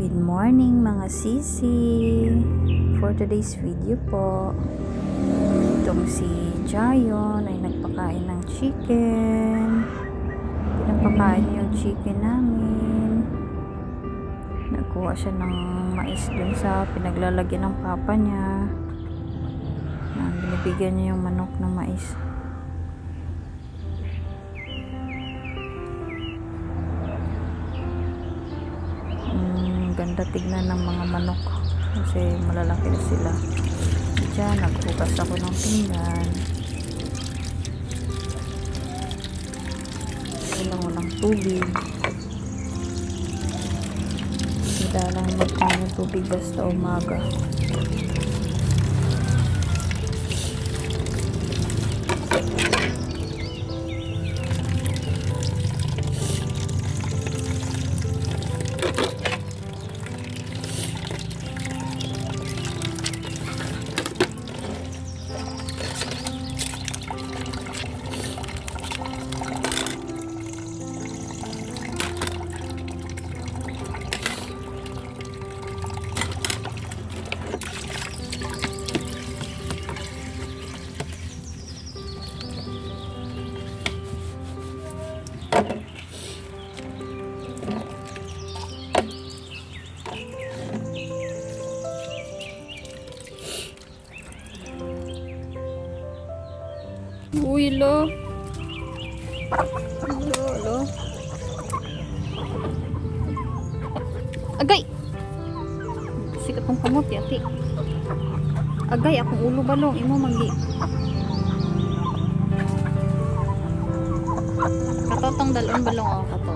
Good morning mga sisi! For today's video po, itong si Jayon ay nagpakain ng chicken. Pinapakain niya yung chicken namin. Nagkuha siya ng mais dun sa pinaglalagyan ng papa niya. Binibigyan niya yung manok ng mais. Ganda tignan ng mga manok kasi malalaki na sila. Diyan, naghugas ako ng pinggan. Walang tubig. Hindi lang magkain ng tubig basta umaga. Uy, lo. Lo. Agay! Sikat kong kamot, yati. Agay, akong ulo balong. Imo magi. Katotong dalon balong ako kato.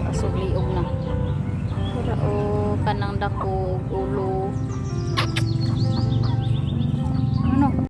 Asog liog na. Para o kanang dako, ulo.